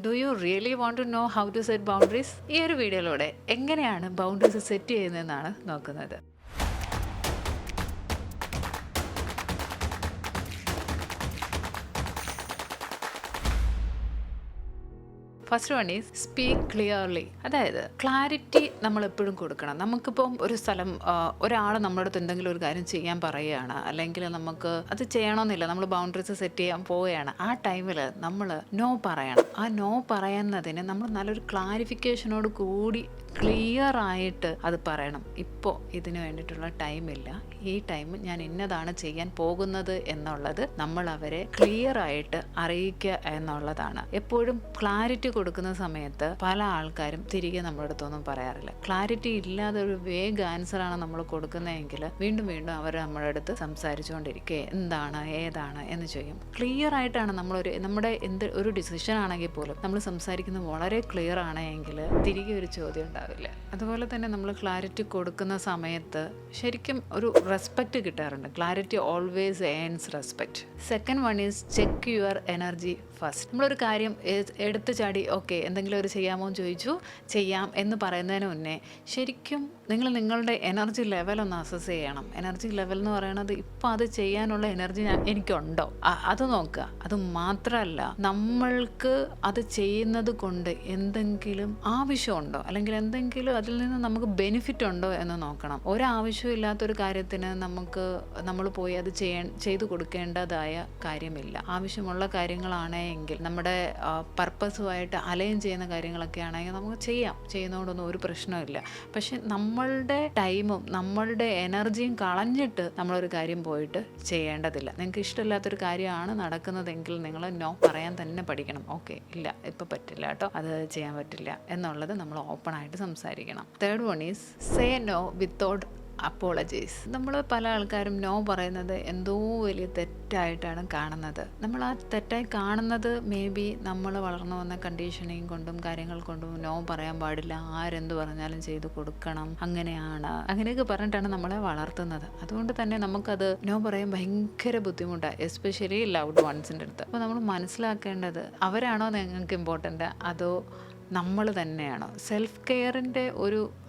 Do you really want to know how to set boundaries? ഈ ഒരു വീഡിയോയിലൂടെ എങ്ങനെയാണ് ബൗണ്ടറീസ് സെറ്റ് ചെയ്യുന്നതെന്നാണ് നോക്കുന്നത്. First one is speak clearly. അതായത് ക്ലാരിറ്റി നമ്മൾ എപ്പോഴും കൊടുക്കണം. നമുക്കിപ്പം ഒരു സ്ഥലം ഒരാൾ നമ്മുടെ അടുത്ത് എന്തെങ്കിലും ഒരു കാര്യം ചെയ്യാൻ പറയുകയാണ്, അല്ലെങ്കിൽ നമുക്ക് അത് ചെയ്യണമെന്നില്ല, നമ്മൾ ബൗണ്ടറീസ് സെറ്റ് ചെയ്യാൻ പോവുകയാണ്. ആ ടൈമിൽ നമ്മൾ നോ പറയണം. ആ നോ പറയുന്നതിന് നമ്മൾ നല്ലൊരു ക്ലാരിഫിക്കേഷനോട് കൂടി ക്ലിയർ ആയിട്ട് അത് പറയണം. ഇപ്പോൾ ഇതിന് വേണ്ടിയിട്ടുള്ള ടൈമില്ല, ഈ ടൈം ഞാൻ ഇന്നതാണ് ചെയ്യാൻ പോകുന്നത് എന്നുള്ളത് നമ്മൾ അവരെ ക്ലിയർ ആയിട്ട് അറിയിക്കുക എന്നുള്ളതാണ്. എപ്പോഴും ക്ലാരിറ്റി കൊടുക്കുന്ന സമയത്ത് പല ആൾക്കാരും തിരികെ നമ്മുടെ അടുത്തൊന്നും പറയാറില്ല. ക്ലാരിറ്റി ഇല്ലാതെ ഒരു വേഗ് ആൻസറാണ് നമ്മൾ കൊടുക്കുന്നതെങ്കിൽ വീണ്ടും വീണ്ടും അവർ നമ്മുടെ അടുത്ത് സംസാരിച്ചുകൊണ്ടിരിക്കുക, എന്താണ് ഏതാണ് എന്ന് ചെയ്യും. ക്ലിയർ ആയിട്ടാണ് നമ്മുടെ ഒരു ഡിസിഷൻ ആണെങ്കിൽ പോലും നമ്മൾ സംസാരിക്കുന്നത് വളരെ ക്ലിയർ ആണെങ്കിൽ തിരികെ ഒരു ചോദ്യം ഉണ്ടാവില്ല. അതുപോലെ തന്നെ നമ്മൾ ക്ലാരിറ്റി കൊടുക്കുന്ന സമയത്ത് ശരിക്കും ഒരു റെസ്പെക്റ്റ് കിട്ടാറുണ്ട്. Clarity always earns respect. Second one is check your energy first. നമ്മളൊരു കാര്യം എടുത്തു ചാടി ഓക്കെ എന്തെങ്കിലും ഒരു ചെയ്യാമോ എന്ന് ചോദിച്ചു, ചെയ്യാം എന്ന് പറയുന്നതിന് മുന്നേ ശരിക്കും നിങ്ങൾ നിങ്ങളുടെ എനർജി ലെവൽ ഒന്ന് അസസ് ചെയ്യണം. എനർജി ലെവൽ എന്ന് പറയുന്നത് ഇപ്പം അത് ചെയ്യാനുള്ള എനർജി എനിക്കുണ്ടോ അത് നോക്കുക. അത് മാത്രമല്ല, നമ്മൾക്ക് അത് ചെയ്യുന്നത് കൊണ്ട് എന്തെങ്കിലും ആവശ്യമുണ്ടോ, അല്ലെങ്കിൽ എന്തെങ്കിലും അതിൽ നിന്ന് നമുക്ക് ബെനിഫിറ്റ് ഉണ്ടോ എന്ന് നോക്കണം. ഒരാവശ്യമില്ലാത്തൊരു കാര്യത്തിന് നമ്മൾ പോയി അത് ചെയ്തു കൊടുക്കേണ്ടതായ കാര്യമില്ല. ആവശ്യമുള്ള കാര്യങ്ങളാണെങ്കിൽ നമ്മുടെ പർപ്പസുമായിട്ട് അലൈൻ ചെയ്യുന്ന കാര്യങ്ങളൊക്കെ ആണെങ്കിൽ നമുക്ക് ചെയ്യുന്നതുകൊണ്ടൊന്നും ഒരു പ്രശ്നമില്ല. പക്ഷെ നമ്മളുടെ ടൈമും നമ്മളുടെ എനർജിയും കളഞ്ഞിട്ട് നമ്മളൊരു കാര്യം പോയിട്ട് ചെയ്യേണ്ടതില്ല. നിങ്ങൾക്ക് ഇഷ്ടമില്ലാത്തൊരു കാര്യമാണ് നടക്കുന്നതെങ്കിൽ നിങ്ങൾ നോ പറയാൻ തന്നെ പഠിക്കണം. ഓക്കെ, ഇല്ല ഇപ്പം പറ്റില്ല കേട്ടോ, അത് ചെയ്യാൻ പറ്റില്ല എന്നുള്ളത് നമ്മൾ ഓപ്പണായിട്ട് സംസാരിക്കണം. Third one is say no without apologies. നമ്മൾ പല ആൾക്കാരും നോ പറയുന്നത് എന്തോ വലിയ തെറ്റായിട്ടാണ് കാണുന്നത്. നമ്മൾ ആ തെറ്റായി കാണുന്നത് മേ ബി നമ്മൾ വളർന്നു വന്ന കണ്ടീഷനിങ് കൊണ്ടും കാര്യങ്ങൾ കൊണ്ടും നോ പറയാൻ പാടില്ല, ആരെന്ത് പറഞ്ഞാലും ചെയ്തു കൊടുക്കണം, അങ്ങനെയൊക്കെ പറഞ്ഞിട്ടാണ് നമ്മളെ വളർത്തുന്നത്. അതുകൊണ്ട് തന്നെ നമുക്കത് നോ പറയാൻ ഭയങ്കര ബുദ്ധിമുട്ടാണ്, എസ്പെഷ്യലി ലവ്ഡ് വൺസിൻ്റെ അടുത്ത്. അപ്പോൾ നമ്മൾ മനസ്സിലാക്കേണ്ടത് അവരാണോ നിങ്ങൾക്ക് ഇമ്പോർട്ടൻ്റ് അതോ നമ്മൾ തന്നെയാണോ? സെൽഫ് കെയറിൻ്റെ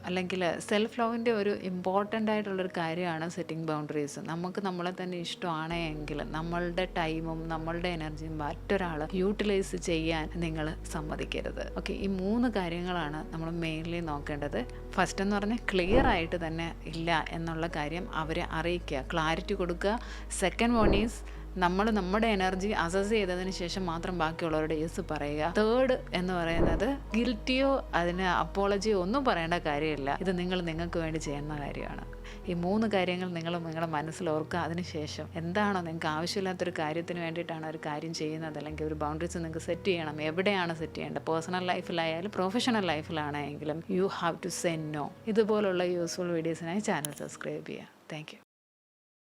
അല്ലെങ്കിൽ സെൽഫ് ലവിൻ്റെ ഒരു ഇമ്പോർട്ടൻ്റ് ആയിട്ടുള്ളൊരു കാര്യമാണ് സെറ്റിംഗ് ബൗണ്ടറീസ്. നമുക്ക് നമ്മളെ തന്നെ ഇഷ്ടമാണെങ്കിൽ നമ്മളുടെ ടൈമും നമ്മളുടെ എനർജിയും മറ്റൊരാൾ യൂട്ടിലൈസ് ചെയ്യാൻ നിങ്ങൾ സമ്മതിക്കരുത്. ഓക്കെ, ഈ 3 കാര്യങ്ങളാണ് നമ്മൾ മെയിൻലി നോക്കേണ്ടത്. ഫസ്റ്റ് എന്ന് പറഞ്ഞാൽ ക്ലിയർ ആയിട്ട് തന്നെ ഇല്ല എന്നുള്ള കാര്യം അവരെ അറിയിക്കുക, ക്ലാരിറ്റി കൊടുക്കുക. സെക്കൻഡ് വൺ ഈസ് നമ്മുടെ എനർജി അസസ് ചെയ്തതിന് ശേഷം മാത്രം ബാക്കിയുള്ളവരുടെ യെസ് പറയുക. തേർഡ് എന്ന് പറയുന്നത് ഗിൽറ്റിയോ അതിന് അപ്പോളജിയോ ഒന്നും പറയേണ്ട കാര്യമില്ല, ഇത് നിങ്ങൾക്ക് വേണ്ടി ചെയ്യുന്ന കാര്യമാണ്. ഈ 3 കാര്യങ്ങൾ നിങ്ങളുടെ മനസ്സിൽ ഓർക്കുക. അതിനുശേഷം എന്താണോ നിങ്ങൾക്ക് ആവശ്യമില്ലാത്തൊരു കാര്യത്തിന് വേണ്ടിയിട്ടാണ് ഒരു കാര്യം ചെയ്യുന്നത്, അല്ലെങ്കിൽ ഒരു ബൗണ്ടറീസ് നിങ്ങൾക്ക് സെറ്റ് ചെയ്യണം, എവിടെയാണ് സെറ്റ് ചെയ്യേണ്ടത്, പേഴ്സണൽ ലൈഫിലായാലും പ്രൊഫഷണൽ ലൈഫിലാണെങ്കിലും you have to say no. ഇതുപോലുള്ള യൂസ്ഫുൾ വീഡിയോസിനായി ചാനൽ സബ്സ്ക്രൈബ് ചെയ്യുക. Thank U.